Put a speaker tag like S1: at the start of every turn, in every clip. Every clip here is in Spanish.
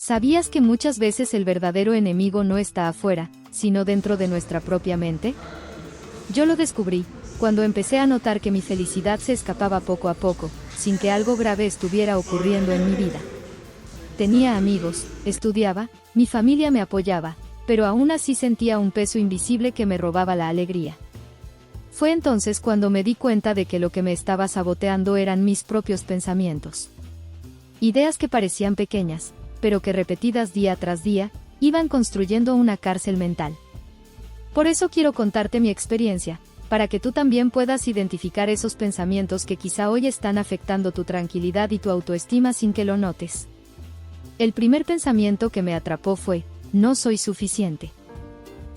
S1: ¿Sabías que muchas veces el verdadero enemigo no está afuera, sino dentro de nuestra propia mente? Yo lo descubrí cuando empecé a notar que mi felicidad se escapaba poco a poco, sin que algo grave estuviera ocurriendo en mi vida. Tenía amigos, estudiaba, mi familia me apoyaba, pero aún así sentía un peso invisible que me robaba la alegría. Fue entonces cuando me di cuenta de que lo que me estaba saboteando eran mis propios pensamientos. Ideas que parecían pequeñas, pero que repetidas día tras día, iban construyendo una cárcel mental. Por eso quiero contarte mi experiencia, para que tú también puedas identificar esos pensamientos que quizá hoy están afectando tu tranquilidad y tu autoestima sin que lo notes. El primer pensamiento que me atrapó fue: no soy suficiente.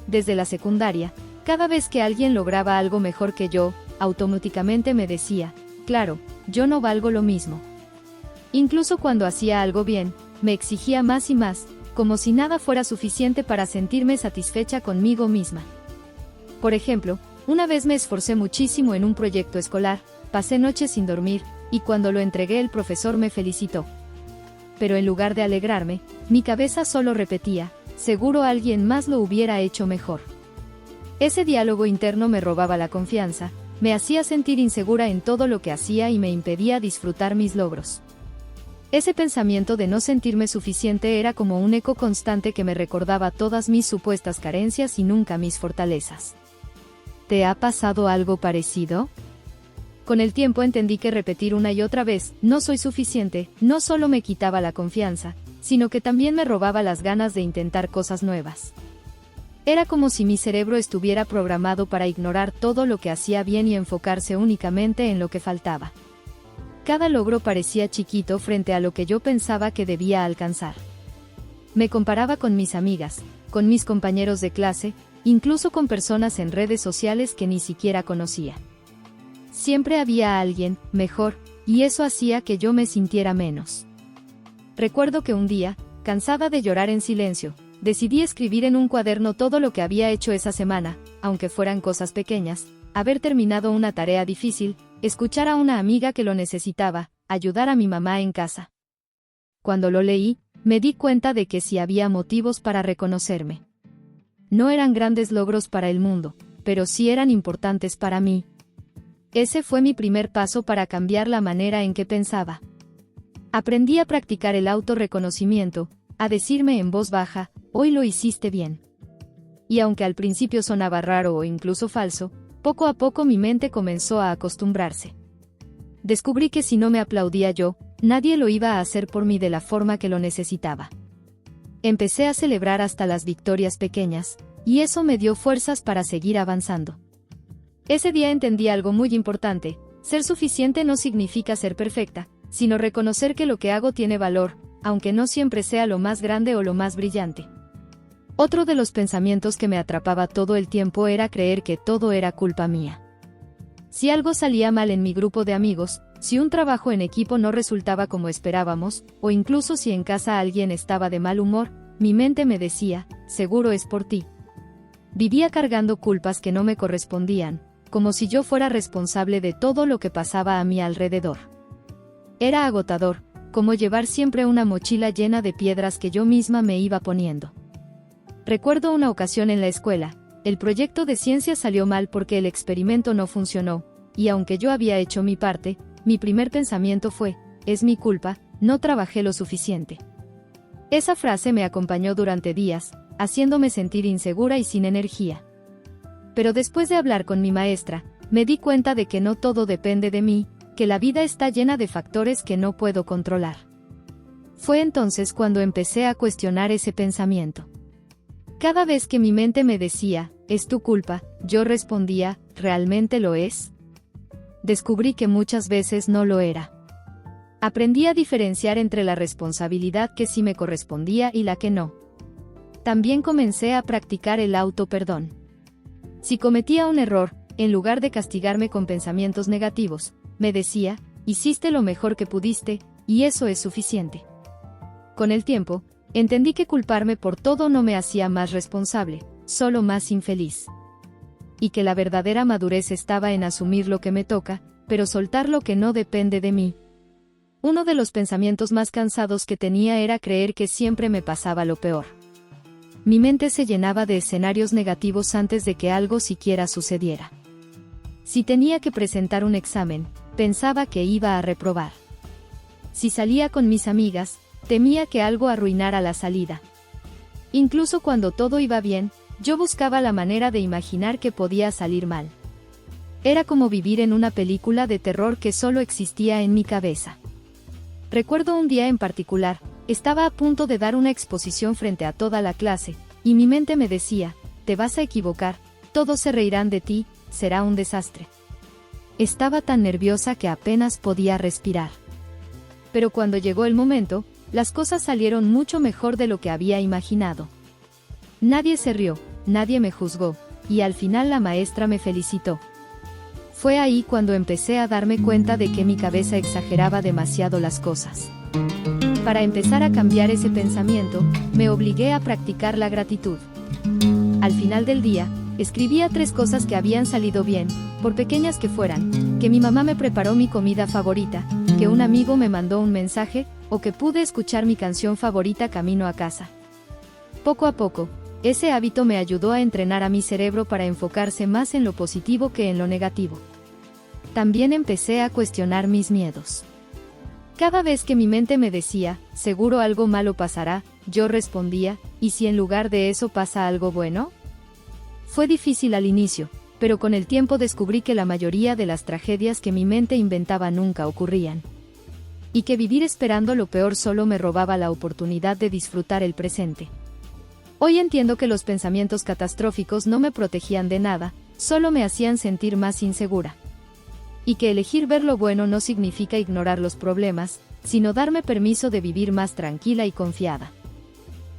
S1: Desde la secundaria, cada vez que alguien lograba algo mejor que yo, automáticamente me decía: claro, yo no valgo lo mismo. Incluso cuando hacía algo bien, me exigía más y más, como si nada fuera suficiente para sentirme satisfecha conmigo misma. Por ejemplo, una vez me esforcé muchísimo en un proyecto escolar, pasé noches sin dormir, y cuando lo entregué el profesor me felicitó. Pero en lugar de alegrarme, mi cabeza solo repetía: seguro alguien más lo hubiera hecho mejor. Ese diálogo interno me robaba la confianza, me hacía sentir insegura en todo lo que hacía y me impedía disfrutar mis logros. Ese pensamiento de no sentirme suficiente era como un eco constante que me recordaba todas mis supuestas carencias y nunca mis fortalezas. ¿Te ha pasado algo parecido? Con el tiempo entendí que repetir una y otra vez "no soy suficiente" no solo me quitaba la confianza, sino que también me robaba las ganas de intentar cosas nuevas. Era como si mi cerebro estuviera programado para ignorar todo lo que hacía bien y enfocarse únicamente en lo que faltaba. Cada logro parecía chiquito frente a lo que yo pensaba que debía alcanzar. Me comparaba con mis amigas, con mis compañeros de clase, incluso con personas en redes sociales que ni siquiera conocía. Siempre había alguien mejor, y eso hacía que yo me sintiera menos. Recuerdo que un día, cansada de llorar en silencio, decidí escribir en un cuaderno todo lo que había hecho esa semana, aunque fueran cosas pequeñas: haber terminado una tarea difícil, escuchar a una amiga que lo necesitaba, ayudar a mi mamá en casa. Cuando lo leí, me di cuenta de que sí había motivos para reconocerme. No eran grandes logros para el mundo, pero sí eran importantes para mí. Ese fue mi primer paso para cambiar la manera en que pensaba. Aprendí a practicar el autorreconocimiento, a decirme en voz baja: hoy lo hiciste bien. Y aunque al principio sonaba raro o incluso falso, poco a poco mi mente comenzó a acostumbrarse. Descubrí que si no me aplaudía yo, nadie lo iba a hacer por mí de la forma que lo necesitaba. Empecé a celebrar hasta las victorias pequeñas, y eso me dio fuerzas para seguir avanzando. Ese día entendí algo muy importante: ser suficiente no significa ser perfecta, sino reconocer que lo que hago tiene valor, aunque no siempre sea lo más grande o lo más brillante. Otro de los pensamientos que me atrapaba todo el tiempo era creer que todo era culpa mía. Si algo salía mal en mi grupo de amigos, si un trabajo en equipo no resultaba como esperábamos, o incluso si en casa alguien estaba de mal humor, mi mente me decía: seguro es por ti. Vivía cargando culpas que no me correspondían, como si yo fuera responsable de todo lo que pasaba a mi alrededor. Era agotador, como llevar siempre una mochila llena de piedras que yo misma me iba poniendo. Recuerdo una ocasión en la escuela: el proyecto de ciencia salió mal porque el experimento no funcionó, y aunque yo había hecho mi parte, mi primer pensamiento fue: es mi culpa, no trabajé lo suficiente. Esa frase me acompañó durante días, haciéndome sentir insegura y sin energía. Pero después de hablar con mi maestra, me di cuenta de que no todo depende de mí, que la vida está llena de factores que no puedo controlar. Fue entonces cuando empecé a cuestionar ese pensamiento. Cada vez que mi mente me decía: es tu culpa, yo respondía: ¿realmente lo es? Descubrí que muchas veces no lo era. Aprendí a diferenciar entre la responsabilidad que sí me correspondía y la que no. También comencé a practicar el auto-perdón. Si cometía un error, en lugar de castigarme con pensamientos negativos, me decía: hiciste lo mejor que pudiste, y eso es suficiente. Con el tiempo, entendí que culparme por todo no me hacía más responsable, solo más infeliz. Y que la verdadera madurez estaba en asumir lo que me toca, pero soltar lo que no depende de mí. Uno de los pensamientos más cansados que tenía era creer que siempre me pasaba lo peor. Mi mente se llenaba de escenarios negativos antes de que algo siquiera sucediera. Si tenía que presentar un examen, pensaba que iba a reprobar. Si salía con mis amigas, temía que algo arruinara la salida. Incluso cuando todo iba bien, yo buscaba la manera de imaginar que podía salir mal. Era como vivir en una película de terror que solo existía en mi cabeza. Recuerdo un día en particular, estaba a punto de dar una exposición frente a toda la clase, y mi mente me decía, te vas a equivocar, todos se reirán de ti, será un desastre. Estaba tan nerviosa que apenas podía respirar. Pero cuando llegó el momento, las cosas salieron mucho mejor de lo que había imaginado. Nadie se rió, nadie me juzgó, y al final la maestra me felicitó. Fue ahí cuando empecé a darme cuenta de que mi cabeza exageraba demasiado las cosas. Para empezar a cambiar ese pensamiento, me obligué a practicar la gratitud. Al final del día, escribía 3 cosas que habían salido bien, por pequeñas que fueran, que mi mamá me preparó mi comida favorita, que un amigo me mandó un mensaje, o que pude escuchar mi canción favorita camino a casa. Poco a poco, ese hábito me ayudó a entrenar a mi cerebro para enfocarse más en lo positivo que en lo negativo. También empecé a cuestionar mis miedos. Cada vez que mi mente me decía, seguro algo malo pasará, yo respondía, ¿y si en lugar de eso pasa algo bueno? Fue difícil al inicio, pero con el tiempo descubrí que la mayoría de las tragedias que mi mente inventaba nunca ocurrían. Y que vivir esperando lo peor solo me robaba la oportunidad de disfrutar el presente. Hoy entiendo que los pensamientos catastróficos no me protegían de nada, solo me hacían sentir más insegura. Y que elegir ver lo bueno no significa ignorar los problemas, sino darme permiso de vivir más tranquila y confiada.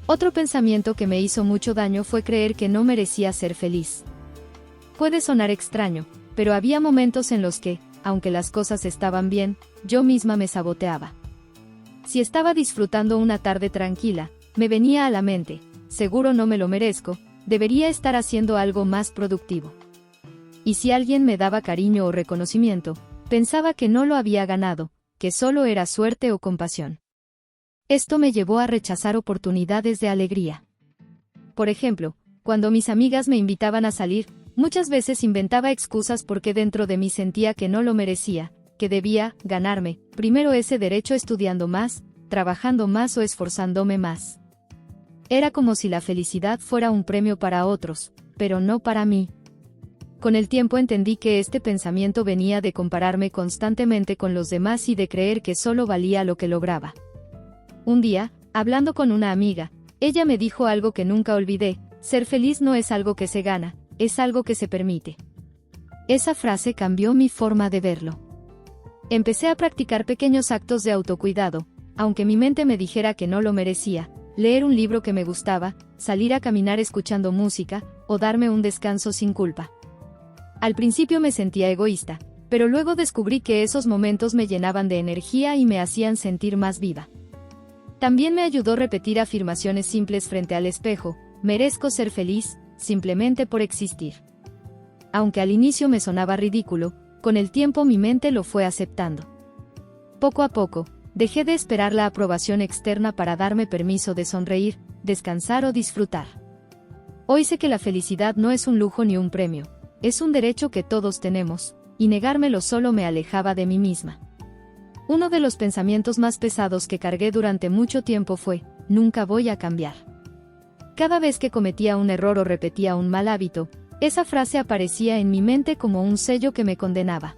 S1: Otro pensamiento que me hizo mucho daño fue creer que no merecía ser feliz. Puede sonar extraño, pero había momentos en los que, aunque las cosas estaban bien, yo misma me saboteaba. Si estaba disfrutando una tarde tranquila, me venía a la mente, seguro no me lo merezco, debería estar haciendo algo más productivo. Y si alguien me daba cariño o reconocimiento, pensaba que no lo había ganado, que solo era suerte o compasión. Esto me llevó a rechazar oportunidades de alegría. Por ejemplo, cuando mis amigas me invitaban a salir, muchas veces inventaba excusas porque dentro de mí sentía que no lo merecía, que debía ganarme, primero ese derecho estudiando más, trabajando más o esforzándome más. Era como si la felicidad fuera un premio para otros, pero no para mí. Con el tiempo entendí que este pensamiento venía de compararme constantemente con los demás y de creer que solo valía lo que lograba. Un día, hablando con una amiga, ella me dijo algo que nunca olvidé, ser feliz no es algo que se gana, es algo que se permite. Esa frase cambió mi forma de verlo. Empecé a practicar pequeños actos de autocuidado, aunque mi mente me dijera que no lo merecía, leer un libro que me gustaba, salir a caminar escuchando música, o darme un descanso sin culpa. Al principio me sentía egoísta, pero luego descubrí que esos momentos me llenaban de energía y me hacían sentir más viva. También me ayudó repetir afirmaciones simples frente al espejo, merezco ser feliz, simplemente por existir. Aunque al inicio me sonaba ridículo, con el tiempo mi mente lo fue aceptando. Poco a poco, dejé de esperar la aprobación externa para darme permiso de sonreír, descansar o disfrutar. Hoy sé que la felicidad no es un lujo ni un premio, es un derecho que todos tenemos, y negármelo solo me alejaba de mí misma. Uno de los pensamientos más pesados que cargué durante mucho tiempo fue, nunca voy a cambiar. Cada vez que cometía un error o repetía un mal hábito, esa frase aparecía en mi mente como un sello que me condenaba.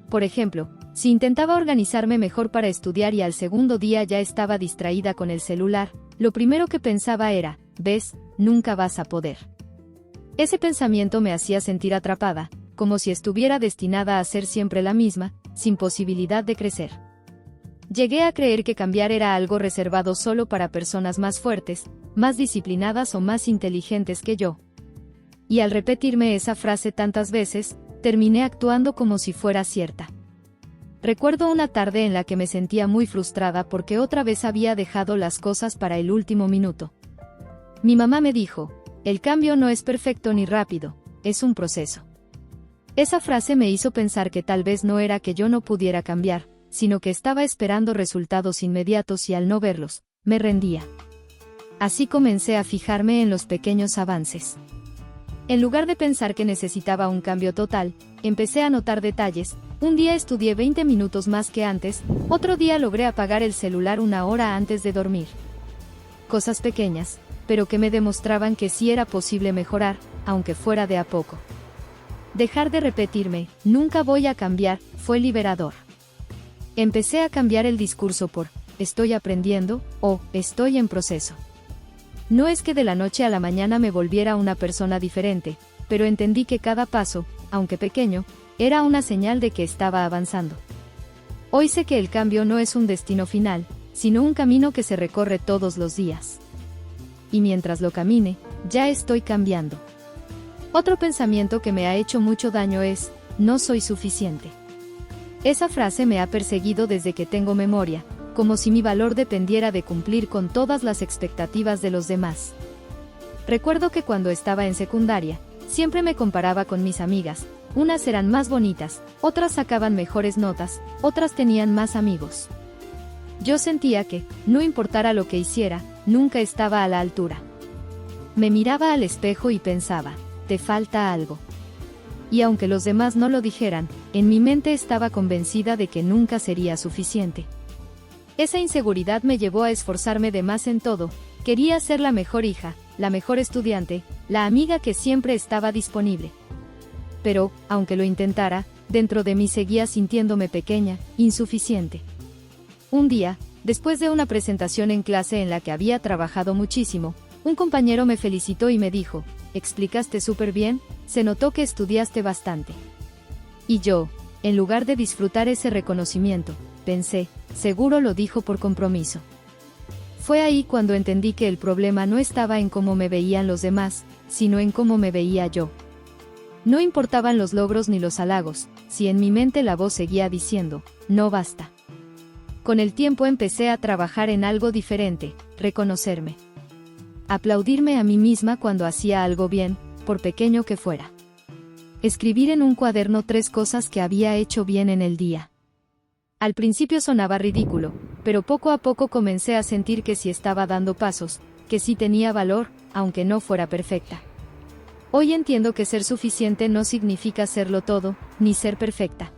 S1: Por ejemplo, si intentaba organizarme mejor para estudiar y al segundo día ya estaba distraída con el celular, lo primero que pensaba era, ves, nunca vas a poder. Ese pensamiento me hacía sentir atrapada, como si estuviera destinada a ser siempre la misma, sin posibilidad de crecer. Llegué a creer que cambiar era algo reservado solo para personas más fuertes, más disciplinadas o más inteligentes que yo. Y al repetirme esa frase tantas veces, terminé actuando como si fuera cierta. Recuerdo una tarde en la que me sentía muy frustrada porque otra vez había dejado las cosas para el último minuto. Mi mamá me dijo, el cambio no es perfecto ni rápido, es un proceso. Esa frase me hizo pensar que tal vez no era que yo no pudiera cambiar, sino que estaba esperando resultados inmediatos y al no verlos, me rendía. Así comencé a fijarme en los pequeños avances. En lugar de pensar que necesitaba un cambio total, empecé a notar detalles. Un día estudié 20 minutos más que antes, otro día logré apagar el celular una hora antes de dormir. Cosas pequeñas, pero que me demostraban que sí era posible mejorar, aunque fuera de a poco. Dejar de repetirme, nunca voy a cambiar, fue liberador. Empecé a cambiar el discurso por, estoy aprendiendo, o, estoy en proceso. No es que de la noche a la mañana me volviera una persona diferente, pero entendí que cada paso, aunque pequeño, era una señal de que estaba avanzando. Hoy sé que el cambio no es un destino final, sino un camino que se recorre todos los días. Y mientras lo camine, ya estoy cambiando. Otro pensamiento que me ha hecho mucho daño es, no soy suficiente. Esa frase me ha perseguido desde que tengo memoria, como si mi valor dependiera de cumplir con todas las expectativas de los demás. Recuerdo que cuando estaba en secundaria, siempre me comparaba con mis amigas, unas eran más bonitas, otras sacaban mejores notas, otras tenían más amigos. Yo sentía que, no importara lo que hiciera, nunca estaba a la altura. Me miraba al espejo y pensaba, te falta algo. Y aunque los demás no lo dijeran, en mi mente estaba convencida de que nunca sería suficiente. Esa inseguridad me llevó a esforzarme de más en todo. Quería ser la mejor hija, la mejor estudiante, la amiga que siempre estaba disponible. Pero, aunque lo intentara, dentro de mí seguía sintiéndome pequeña, insuficiente. Un día, después de una presentación en clase en la que había trabajado muchísimo, un compañero me felicitó y me dijo, explicaste súper bien, se notó que estudiaste bastante. Y yo, en lugar de disfrutar ese reconocimiento, pensé, seguro lo dijo por compromiso. Fue ahí cuando entendí que el problema no estaba en cómo me veían los demás, sino en cómo me veía yo. No importaban los logros ni los halagos, si en mi mente la voz seguía diciendo, no basta. Con el tiempo empecé a trabajar en algo diferente, reconocerme. Aplaudirme a mí misma cuando hacía algo bien, por pequeño que fuera. Escribir en un cuaderno 3 cosas que había hecho bien en el día. Al principio sonaba ridículo, pero poco a poco comencé a sentir que sí estaba dando pasos, que sí tenía valor, aunque no fuera perfecta. Hoy entiendo que ser suficiente no significa serlo todo, ni ser perfecta.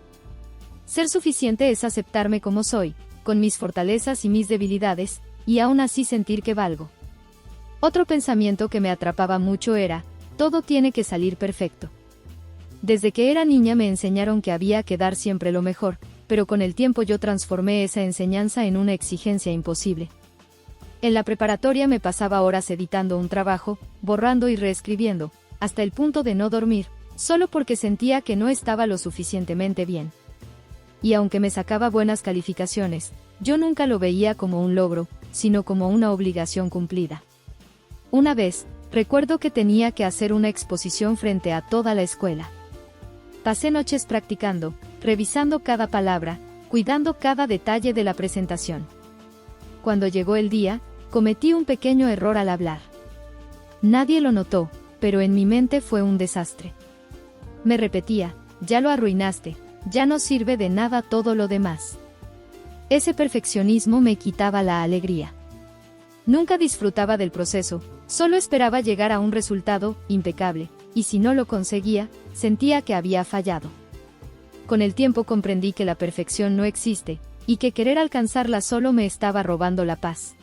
S1: Ser suficiente es aceptarme como soy, con mis fortalezas y mis debilidades, y aún así sentir que valgo. Otro pensamiento que me atrapaba mucho era, todo tiene que salir perfecto. Desde que era niña me enseñaron que había que dar siempre lo mejor, pero con el tiempo yo transformé esa enseñanza en una exigencia imposible. En la preparatoria me pasaba horas editando un trabajo, borrando y reescribiendo, hasta el punto de no dormir, solo porque sentía que no estaba lo suficientemente bien. Y aunque me sacaba buenas calificaciones, yo nunca lo veía como un logro, sino como una obligación cumplida. Una vez, recuerdo que tenía que hacer una exposición frente a toda la escuela. Pasé noches practicando, revisando cada palabra, cuidando cada detalle de la presentación. Cuando llegó el día, cometí un pequeño error al hablar. Nadie lo notó, pero en mi mente fue un desastre. Me repetía, ya lo arruinaste, ya no sirve de nada todo lo demás. Ese perfeccionismo me quitaba la alegría. Nunca disfrutaba del proceso, solo esperaba llegar a un resultado impecable, y si no lo conseguía, sentía que había fallado. Con el tiempo comprendí que la perfección no existe, y que querer alcanzarla solo me estaba robando la paz.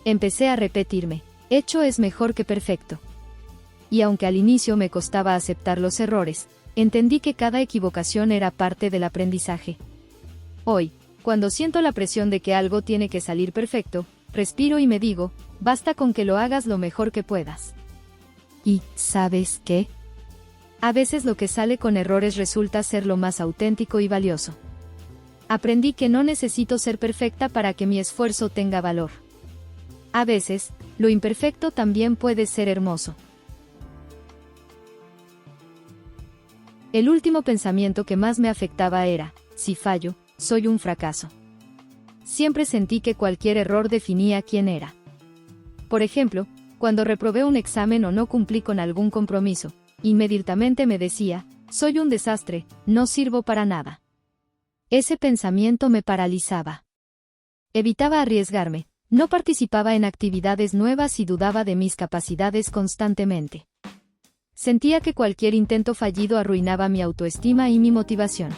S1: Empecé a repetirme, hecho es mejor que perfecto. Y aunque al inicio me costaba aceptar los errores, entendí que cada equivocación era parte del aprendizaje. Hoy, cuando siento la presión de que algo tiene que salir perfecto, respiro y me digo, basta con que lo hagas lo mejor que puedas. Y, ¿sabes qué? A veces lo que sale con errores resulta ser lo más auténtico y valioso. Aprendí que no necesito ser perfecta para que mi esfuerzo tenga valor. A veces, lo imperfecto también puede ser hermoso. El último pensamiento que más me afectaba era, si fallo, soy un fracaso. Siempre sentí que cualquier error definía quién era. Por ejemplo, cuando reprobé un examen o no cumplí con algún compromiso, inmediatamente me decía, soy un desastre, no sirvo para nada. Ese pensamiento me paralizaba. Evitaba arriesgarme, no participaba en actividades nuevas y dudaba de mis capacidades constantemente. Sentía que cualquier intento fallido arruinaba mi autoestima y mi motivación.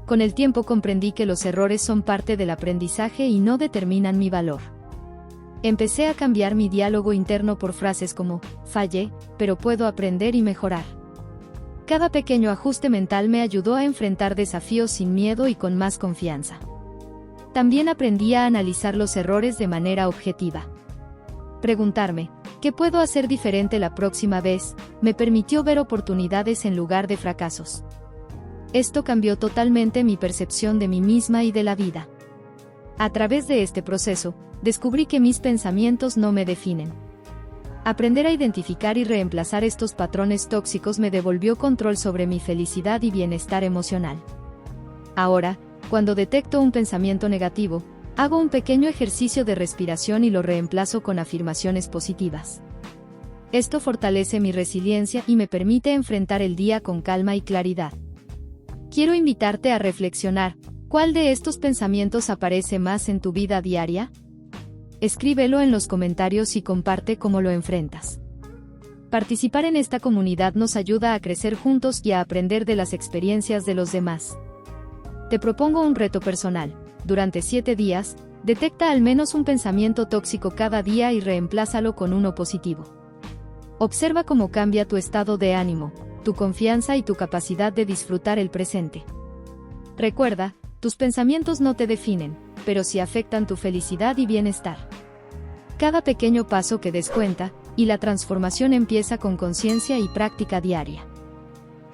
S1: Con el tiempo comprendí que los errores son parte del aprendizaje y no determinan mi valor. Empecé a cambiar mi diálogo interno por frases como, fallé, pero puedo aprender y mejorar. Cada pequeño ajuste mental me ayudó a enfrentar desafíos sin miedo y con más confianza. También aprendí a analizar los errores de manera objetiva. Preguntarme, ¿qué puedo hacer diferente la próxima vez?, me permitió ver oportunidades en lugar de fracasos. Esto cambió totalmente mi percepción de mí misma y de la vida. A través de este proceso, descubrí que mis pensamientos no me definen. Aprender a identificar y reemplazar estos patrones tóxicos me devolvió control sobre mi felicidad y bienestar emocional. Ahora, cuando detecto un pensamiento negativo, hago un pequeño ejercicio de respiración y lo reemplazo con afirmaciones positivas. Esto fortalece mi resiliencia y me permite enfrentar el día con calma y claridad. Quiero invitarte a reflexionar, ¿cuál de estos pensamientos aparece más en tu vida diaria? Escríbelo en los comentarios y comparte cómo lo enfrentas. Participar en esta comunidad nos ayuda a crecer juntos y a aprender de las experiencias de los demás. Te propongo un reto personal. Durante 7 días, detecta al menos un pensamiento tóxico cada día y reemplázalo con uno positivo. Observa cómo cambia tu estado de ánimo, tu confianza y tu capacidad de disfrutar el presente. Recuerda, tus pensamientos no te definen, pero sí afectan tu felicidad y bienestar. Cada pequeño paso que des cuenta, y la transformación empieza con conciencia y práctica diaria.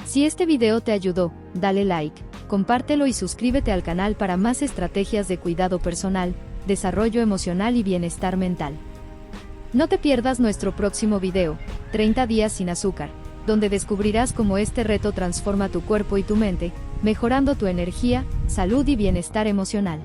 S1: Si este video te ayudó, dale like, compártelo y suscríbete al canal para más estrategias de cuidado personal, desarrollo emocional y bienestar mental. No te pierdas nuestro próximo video, 30 días sin azúcar, donde descubrirás cómo este reto transforma tu cuerpo y tu mente, mejorando tu energía, salud y bienestar emocional.